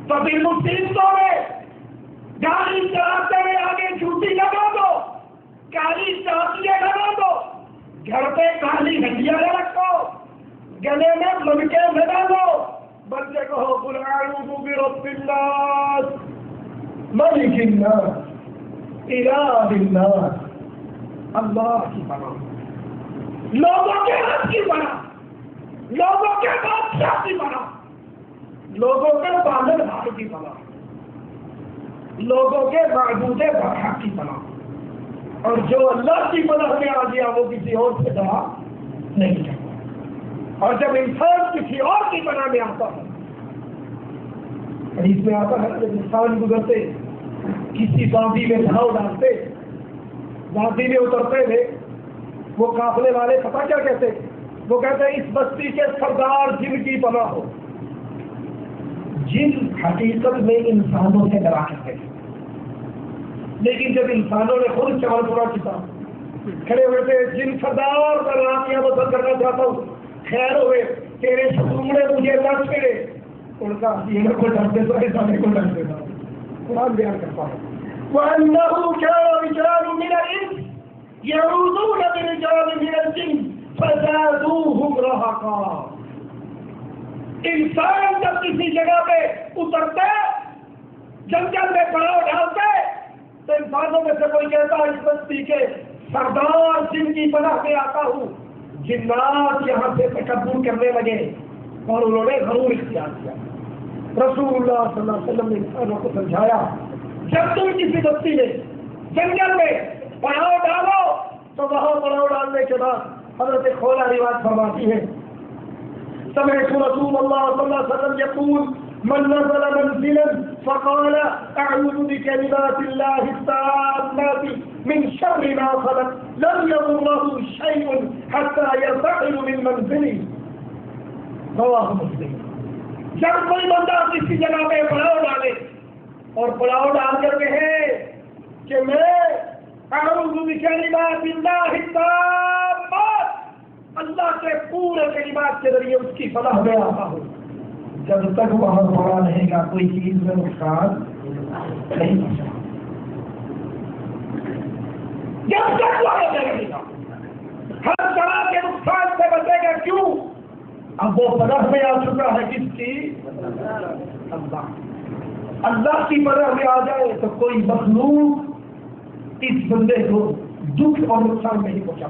تو پھر مصیبتوں میں گاڑی چلاتے ہوئے آگے جھوٹی لگا دو، کالی چاٹیاں لگا دو، گھر پہ کالی ہڈیاں نہ رکھو، گلے میں منکے نہ ڈالو، بچے کہو قل اعوذ برب الناس ملک الناس الہ الناس، اللہ کی پناہ، لوگوں کے رب کی پناہ، لوگوں کے بادشاہ کی پناہ، لوگوں کے بالغ بھائی کی پناہ، لوگوں کے معبود برحق کی پناہ، اور جو اللہ کی پناہ میں آ گیا وہ کسی اور سے دعا نہیں کرتا۔ اور جب انسان کسی اور کی پناہ میں آتا ہے، حدیث میں آتا ہے جب انسان گزرتے کسی وادی میں بھاؤ ڈالتے، وادی میں اترتے تھے، وہ قافلے والے پتہ کیا کہتے؟ وہ کہتے ہیں اس بستی کے سردار جن کی پناہ ہو۔ جن حقیقت میں انسانوں سے ڈرا کرتے تھے، لیکن جب انسانوں نے خود چمن پورا کیا کھڑے ہوئے تھے، جن سردار کا نام یہ بدل کرنا چاہتا ہوں، خیر ہوئے تیرے شکوڑے مجھے نہ چھیڑے، ان کا یہ کو ڈرتے تو ایسا میرے کو ڈرتے تھا۔ قرآن بیان کرتا ہے وَأَنَّهُ كَانَ رِجَالٌ مِّنَ الْإِنسِ يَعُوذُونَ بِرِجَالٍ مِّنَ الْجِنِّ فَزَادُوهُمْ رَهَقًا۔ انسان جب کسی جگہ پہ اترتے، جنگل میں پڑاؤ ڈالتے، تو انسانوں میں سے کوئی کہتا ہے اس بستی کے سردار جن کی پناہ میں آتا ہوں۔ جنات یہاں سے تکبر کرنے لگے اور انہوں نے غرور اختیار کیا۔ رسول اللہ صلی اللہ علیہ وسلم نے انسانوں کو سمجھایا جب تم کسی بستی میں جنگل میں پڑاؤ ڈالو تو وہاں پڑاؤ ڈالنے کے بعد حضرت خولا روایت فرماتی ہے سمعت رسول اللہ صلی اللہ علیہ وسلم يقول من نزل منزلا فقال اعوذ بكلمات الله التامات من شر ما خلق لم يضره شيء حتى يرتحل من منزله، رواه مسلم۔ جب کوئی بندہ کسی جگہ پہ پڑاؤ ڈالے اور پڑاؤ ڈال کر کہے کہ میں اعوذ بکلمات اللہ التامات، اللہ کے پورے کلمات کے ذریعے اس کی فلاح میں آتا ہوں، جب تک وہاں پڑا رہے گا کوئی چیز میں نقصان نہیں پہنچا، جب تک وہاں رہے گا ہر طرح کے نقصان سے بچے گا۔ کیوں؟ اب وہ پناہ میں آ چکا ہے کس کی؟ اللہ۔ اللہ کی پناہ میں آ جائے تو کوئی مخلوق اس بندے کو دکھ اور نقصان نہیں پہنچا۔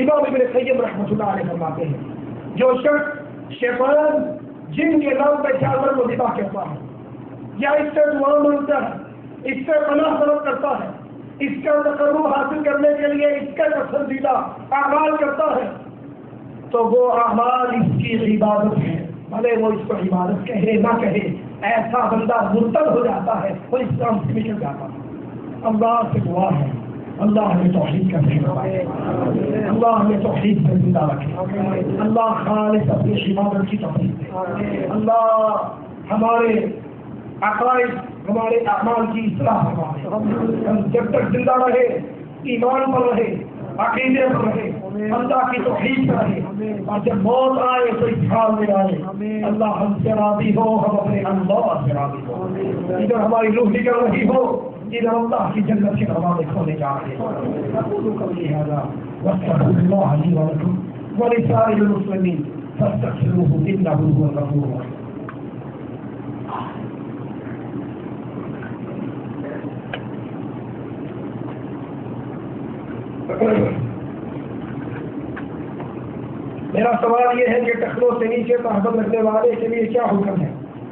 امام ابن قیم رحمۃ اللہ علیہ فرماتے ہیں جو شخص شیطان جن کے نام پہ جانور کو ذبح کرتا ہے یا اس سے دعا مانگتا ہے، اس سے پناہ طلب کرتا ہے، اس کا تقرب حاصل کرنے کے لیے اس کا پسندیدہ اعمال کرتا ہے، تو وہ اعمال اس کی عبادت ہے، بھلے وہ اس کو عبادت کہے نہ کہے، ایسا بندہ مرتد ہو جاتا ہے، وہ اسلام سے نکل جاتا ہے۔ اللہ سے دعا ہے اللہ ہمیں توحید کا ذہن بنائے، اللہ ہمیں توحید سے زندہ رکھے، اللہ خالص اپنی عبادت کی توفیق دے، اللہ ہمارے عقائد ہمارے اعمال کی اصلاح فرمائے، ہم جب تک زندہ رہے ایمان پر رہے عقیدے پر رہے اللہ کی توحید پر رہے، اور جب موت آئے تو اس حال میں آئے اللہ ہم سے راضی ہو، ہم اپنے اللہ سے راضی ہو، ادھر ہماری روح نکل رہی ہو ادھر اللہ کی جنت کے دروازے کھولے جا رہے ہیں۔ اقول قولی هذا واستغفر الله لي ولكم ولسائر المسلمين فاستغفروه انه هو الغفور الرحيم۔ میرا سوال یہ ہے کہ ٹخنوں سے نیچے تہمت رکھنے والے کے لیے کیا حکم ہے؟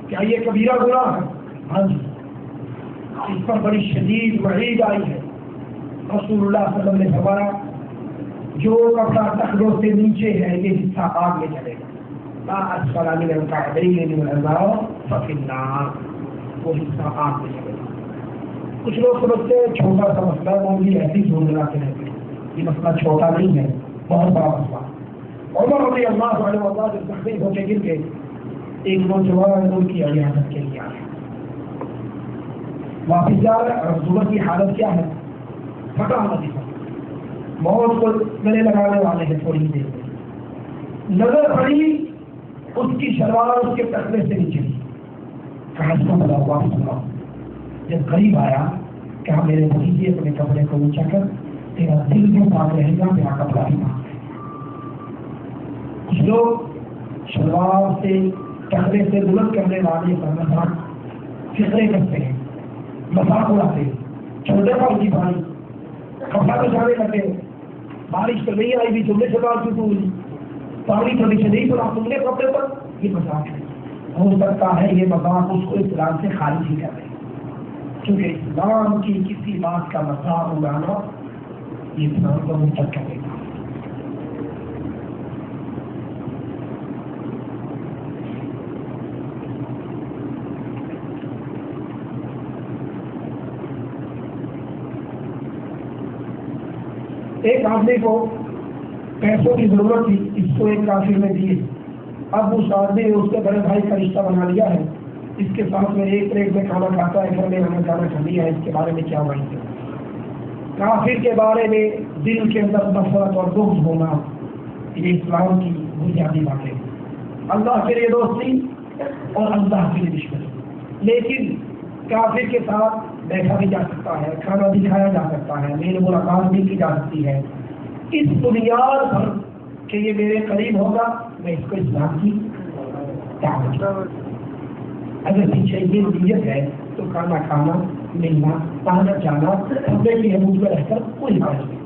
کیا یہ کبیرہ گناہ ہے؟ ہاں جی، اس پر بڑی شدید وعید آئی ہے۔ رسول اللہ صلی اللہ علیہ وسلم نے فرمایا جو کپڑا ٹخنوں سے نیچے ہے یہ حصہ آگ میں جلے گا، ما اسفل من الكعبین من الازار ففی النار، وہ حصہ آگ میں جلے گا۔ کچھ لوگ سمجھتے ہیں چھوٹا سا مسئلہ معمولی ایسی زور لگاتے رہتے ہیں، یہ مسئلہ چھوٹا نہیں ہے، بہت بڑا مسئلہ۔ عمر رضی اللہ عنہ وارضاہ جب زخمی ہو کے گر گئے، ایک نوجوان ان کی عیادت کے لیے آیا، واپس جا رہا ہے اور عمر کی حالت کیا ہے؟ پھٹا وظیفہ، موت کو گلے لگانے والے ہیں۔ تھوڑی دیر میں نظر پڑی اس کی شلوار اس کے ٹخنے سے نیچے تھی، کہا اس کو بلاؤ واپس بلاؤ۔ جب قریب آیا کہا میرے بھتیجے اپنے کپڑے کو اونچا کر، تیرا دل جو پاک رہے گا میرا کپڑا بھی پاک۔ کچھ لوگ شلوار سے ٹخنے سے بلند کرنے والے پر مذاق فکرے کرتے ہیں، مذاق اڑاتے ہیں، چھوٹے پاؤں کی پانی کپڑا بچانے لگے، بارش تو نہیں آئی بھی تم نے شلوار کیوں ہوئی، پانی تو نیچے نہیں پڑا تم نے کپڑے پر، یہ مذاق ہے۔ ہو سکتا ہے یہ مذاق اس کو اسلام سے خارج ہی کر رہے ہیں، کیونکہ اسلام کی کسی بات کا مذاق اڑانا یہ اسلام کو مرتد کرے گا۔ ایک آدمی کو پیسوں کی ضرورت تھی، اس کو ایک کافر نے دیے، اب اس آدمی نے اس کے بڑے بھائی کا رشتہ بنا لیا ہے، اس کے ساتھ میں ایک پلیٹ میں کھانا کھاتا ہے، گھر میں آنا جانا کر لیا ہے، اس کے بارے میں کیا وعید ہے؟ کافر کے بارے میں دل کے اندر نفرت اور بغض ہونا یہ اسلام کی بنیادی باتیں ہیں۔ اللہ کے لیے دوستی اور اللہ کے لیے دشمنی، لیکن کافر کے ساتھ بیٹھا بھی جا سکتا ہے، کھانا بھی کھایا جا سکتا ہے، میل ملاقات بھی کی جا سکتی ہے، اس بنیاد پر کہ یہ میرے قریب ہوگا میں اس کو اسلام کی دعوت دوں۔ اگر پیچھے یہ نیت ہے تو کھانا کھانا، ملنا، آنا جانا اپنے کی حدود میں رہ کر کوئی حرج نہیں،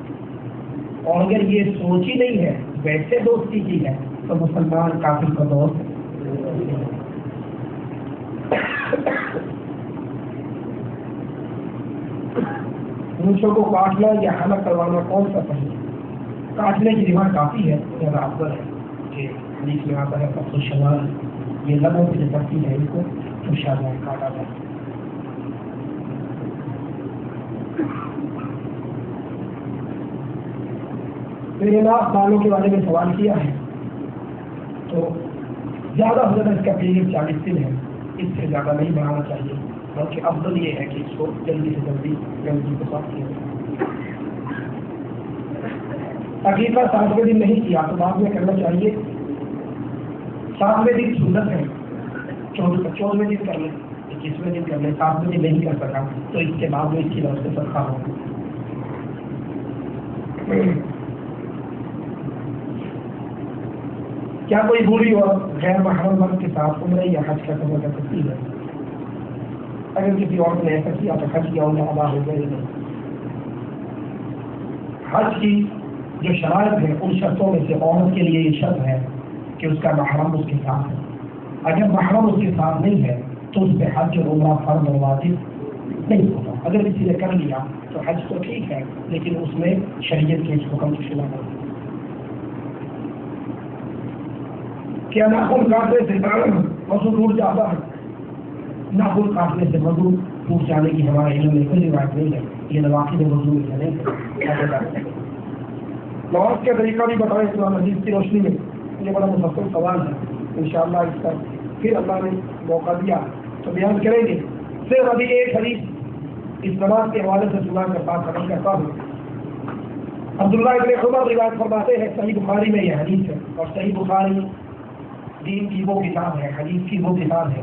اور اگر یہ سوچ ہی نہیں ہے ویسے دوستی کی ہے تو مسلمان کافر کا دوست مونچھوں کو کاٹنا یا حلق کروانا کون سا صحیح ہے؟ کاٹنے کی ڈیمانڈ کافی ہے، زیادہ افضل ہے کہ حدیث میں آتا ہے فصل الشوال، یہ لبوں کی جو ترتیب ہے ان کو چوشا جائے، کاٹا جائے۔ میں نے ناک بالوں کے بارے میں سوال کیا ہے تو زیادہ سے زیادہ اس کا پیریڈ 40 دن ہے، اس سے زیادہ نہیں بڑھانا چاہیے، بلکہ افضل یہ ہے کہ اس کو جلدی سے جلدی کے ساتھ کیا جائے۔ عقیقہ 7ویں دن نہیں کیا تو بعد میں کرنا چاہیے، 7ویں دن سنت ہے، 14ویں دن کر لیں، 21ویں دن کر لیں، 7ویں دن نہیں کر سکا تو اس کے بعد میں اس کی وجہ سے صدقہ ہو۔ کیا کوئی بوڑھی اور غیر محرم مرد کے ساتھ عمرہ یا حج کا سفر کر سکتی ہے؟ اگر کسی عورت نے ایسا کیا تو حج کیا عمرہ ادا ہو گیا نہیں۔ حج کی جو شرائط ہے ان شرطوں میں سے عورت کے لیے یہ شرط ہے کہ اس کا محرم اس کے ساتھ ہے، اگر محرم اس کے ساتھ نہیں ہے تو اس پہ حج اور عمرہ فرض اور واجب نہیں ہوتا۔ اگر کسی نے کر لیا تو حج تو ٹھیک ہے لیکن اس میں شریعت کے اس حکم کی خلاف ہے۔ کیا ناخن کاٹنے سے وضو ٹوٹ جاتا ہے؟ ناخن کاٹنے سے وضو ٹوٹ جانے کی ہمارے علم میں کوئی روایت نہیں ہے، یہ نواقض وضو میں نہیں نماز کا طریقہ بھی بتائیں اسلام حدیث کی روشنی میں. یہ بڑا مفصل سوال ہے, انشاءاللہ اس کا پھر اللہ نے موقع دیا تو بیان کریں گے. صرف ابھی ایک حدیث اس نماز کے حوالے سے سنا کر بات ختم کرتا ہوں. عبداللہ ابن عمر روایت فرماتے ہیں, صحیح بخاری میں یہ حدیث ہے, اور صحیح بخاری دین کی وہ کتاب ہے, حدیث کی وہ کتاب ہے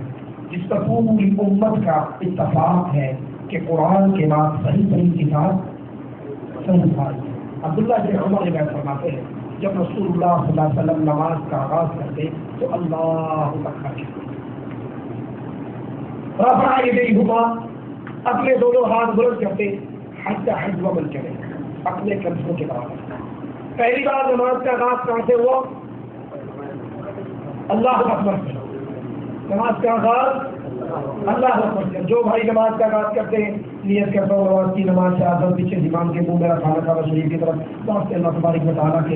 جس پر پوری امت کا اتفاق ہے کہ قرآن کے بعد صحیح کتاب صحیح بخاری ہے. عبداللہ ابن عمر روایت فرماتے ہیں جب رسول اللہ صلی اللہ علیہ وسلم نماز کا آغاز کرتے تو اللہ اکبر رفع یدیہما, اپنے دونوں ہاتھ بلند کرتے, حتی حجم بل کرے, اپنے کندھوں کے برابر. پہلی بار نماز کا آغاز کہاں سے ہوا؟ اللہ اکبر سے. نماز کا آغاز اللہ اکبر سے. جو بھائی نماز کا آغاز کرتے ہیں نیت کرتا ہوں نماز کی, نماز سے آزاد پیچھے امام کے منہ میرا کھانا کھانا شریف کی طرف واسطے اللہ تبارک و تعالیٰ کے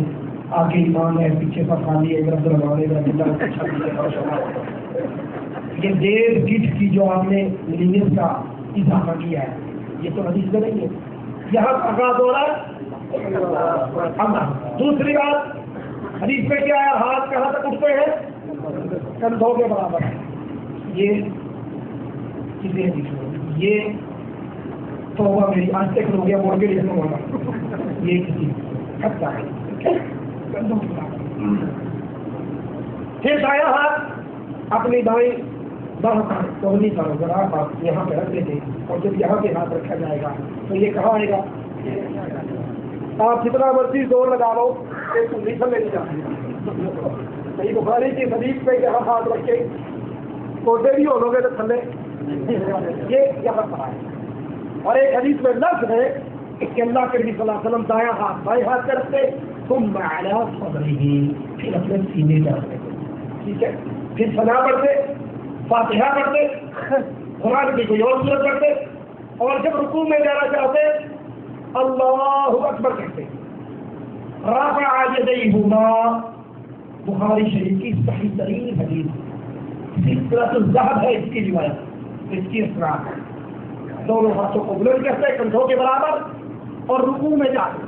آگے ایمان ہے, پیچھے سب خالی ہے, ادھر لگانے یہ دیر گٹ کی جو آپ نے نیت کا اضافہ کیا ہے یہ تو حدیث میں نہیں ہے. یہاں آغاز ہو رہا ہے اللہ. دوسری بات حدیث میں کیا ہے, ہاتھ کہاں تک اٹھتے ہیں؟ کندھوں کے برابر. یہ کسی حدیث میں یہ تو ہوا میری آج تک ہو گیا موڑ کے لیے ہوگا یہ کسی خطہ ہے کندھوں کے برابر. پھر دایاں ہاتھ اپنی دائیں بہت کوہنی کرو ذرا آپ یہاں پہ رکھ دیتے, اور جب یہاں پہ ہاتھ رکھا جائے گا تو یہ کہاں آئے گا؟ آپ جتنا مرضی زور لگا لو ایک نیچے لے جاتے ہیں. صحیح بخاری کی حدیث پہ یہاں ہاتھ رکھے کوٹے بھی ہو لو گے تو تھلے یہ یہاں پر آئے. اور ایک حدیث میں لفظ ہے کہ اللہ کے نبی صلی اللہ علیہ وسلم دایاں ہاتھ بائیں ہاتھ کر رکھتے, تم علی صدرہ, پھر اپنے سینے پر رکھتے. ٹھیک ہے, پھر ثنا پڑھتے, فاتحہ پڑھتے, قرآن کی کوئی اور سورت پڑھتے, اور جب رکوع میں جانا چاہتے اللہ اکبر کہتے. رفع یدیہما, بخاری شریف کی صحیح ترین حدیث, سلسلۃ الذہب ہے اس کی روایت, اس کی اسرار. دونوں ہاتھوں کو بلند کرتے کندھوں کے برابر, اور رکوع میں جاتے,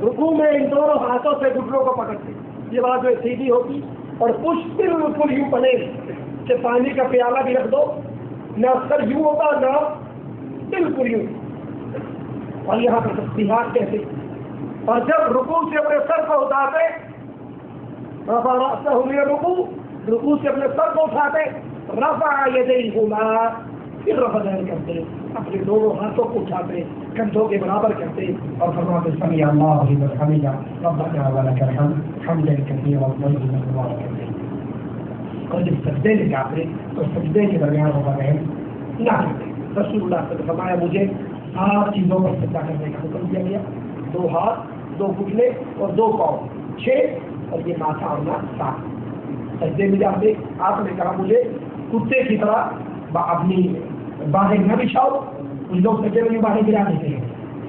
رکوع میں ان دونوں ہاتھوں سے گھٹنوں کو پکڑتے. یہ بات جو سیدھی ہوتی اور کچھ بالکل یوں بنے کہ پانی کا پیالہ بھی رکھ دو, نہ سر یوں ہوتا نہ بالکل یوں. اور یہاں پر تسبیحات کہتے, اور جب رکوع سے اپنے سر کو اٹھاتے, رفع رأسہ من الرکوع, رکوع سے اپنے سر کو اٹھاتے, رفع یدیہما, پھر رفع دائیں کرتے, اپنے دونوں ہاتھوں کو اٹھاتے کندھوں کے برابر کرتے, اور فرماتے سمیع اللہ لمن حمدہ ربنا ولک الحمد حمدا کثیرا طیبا مبارکا فیہ. اور جب سجدے میں جاتے تو سجدے کے درمیان ہوگا رحم نہ کرتے. رسول اللہ صلی اللہ علیہ وسلم نے فرمایا مجھے 7 چیزوں پر سجدہ کرنے کا حکم دیا گیا, 2 ہاتھ, 2 گھٹنے اور 2 پاؤں, 6, اور یہ ماتھا اور ناک 7. سجدے میں جاتے آپ نے کہا مجھے کتے کی طرح اپنی باہیں نہ بچھاؤ. کچھ لوگ سجدے میں باہیں گرا دیتے ہیں,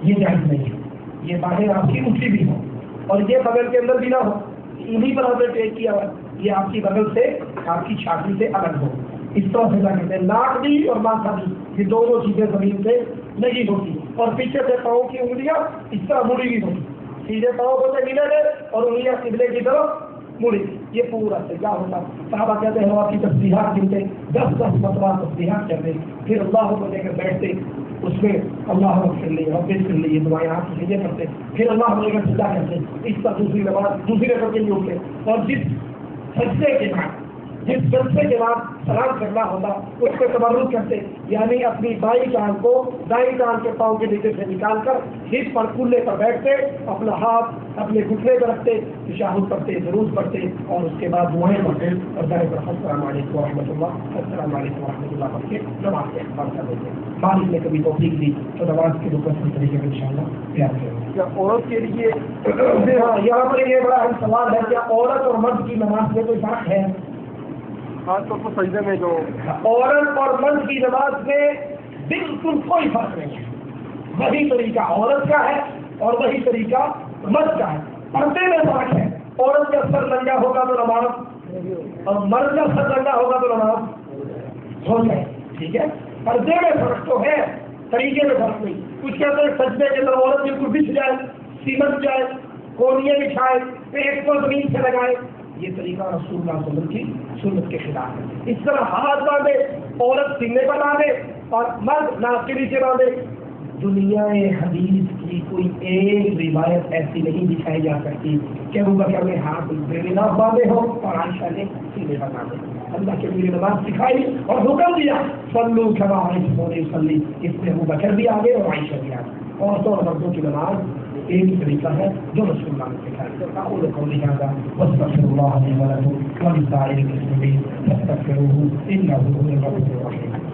یہ جائز نہیں ہے. یہ باہیں آپ کی اٹھی بھی ہوں اور یہ بغل کے اندر بھی نہ ہو, انہیں پر آپ نے ٹیک کیا ہوا, یہ آپ کی بغل سے آپ کی چھاتی سے الگ ہو. اس طرح سے کہتے ہیں ناک بھی اور ماتھا بھی, یہ دونوں چیزیں زمین سے نہیں ہوتی. اور پیچھے سے پاؤں کی انگلیاں اس طرح مڑی ہوئی ہوتی, سیدھے پاؤں کو ملے گئے اور انگلیاں قبلے کی طرف مڑی. یہ پورا سجدہ ہوتا. صحابہ کہتے ہیں آپ کی تسبیحات گنتے, 10 مرتبہ تسبیحات کرتے, پھر اللہ کو لے کر بیٹھتے, اس میں اللہ اغفر لی رب اغفر لی یہ دعائیں آپ کی کرتے, پھر اللہ کو لے کر سجدہ کرتے. اس پر دوسری نماز دوسری رکعت کے لیے اٹھتے, اور جس سجدے کے بعد سلام کرنا ہوتا اس پہ تبرک کرتے, یعنی اپنی بائیں ٹانگ کو دائیں ٹانگ کے پاؤں کے نیچے سے نکال کر ہپ پر کولے پر بیٹھتے, اپنا ہاتھ اپنے گھٹنے پر رکھتے, تشہد پڑھتے, درود پڑھتے, اور اس کے بعد دعائیں پڑھتے, اور دائیں پر السلام علیکم ورحمۃ اللہ السلام علیکم ورحمۃ اللہ پڑھ کے نماز کے اختتام کر دیتے. مالک نے کبھی توفیق دی تو نماز کے رکن کے طریقے میں انشاءاللہ تیار کریں. کیا عورت کے لیے یہاں پر یہ بڑا اہم سوال ہے, کیا عورت اور مرد کی نماز میں کوئی فرق ہے؟ خاص طور پر سجدے میں جو عورت اور مرد کی نماز میں بالکل کوئی فرق نہیں ہے. وہی طریقہ عورت کا ہے اور وہی طریقہ مرد کا ہے. پردے میں فرق ہے, عورت کا سر ننگا ہوگا تو نماز, اور مرد کا سر ننگا ہوگا تو نماز ہو جائے. ٹھیک ہے, پردے میں فرق تو ہے طریقے میں فرق نہیں. کچھ کہتے ہیں سجدے کے اندر عورت بالکل بچھ جائے, سمٹ جائے, کونیاں بچھائے, پیٹ کو زمین سے لگائے, یہ طریقہ رسول اللہ صلی اللہ علیہ وسلم کی سنت کے خلاف ہے. اس طرح ہاتھ باندھے, عورت سینے پر باندھے اور مرد ناک کے نیچے باندھے. دنیا حدیث کی کوئی ایک روایت ایسی نہیں دکھائی جا سکتی کہ ابو بکر نے ہاتھ ناک باندھے ہو اور عائشہ نے سینے پر باندھے. اللہ کے نبی نے نماز سکھائی اور حکم دیا صلو کما رأیتمونی اصلی. اس میں ابو بکر بھی آگے اور عائشہ بھی آگے. عورتوں اور مردوں کی نماز ایک ہی طریقہ ہے جو رسول اللہ نے سکھائی. اقول قولی ھذا واستغفر الله لي ولكم ولسائر المسلمين فاستغفروه انه هو الغفور الرحيم.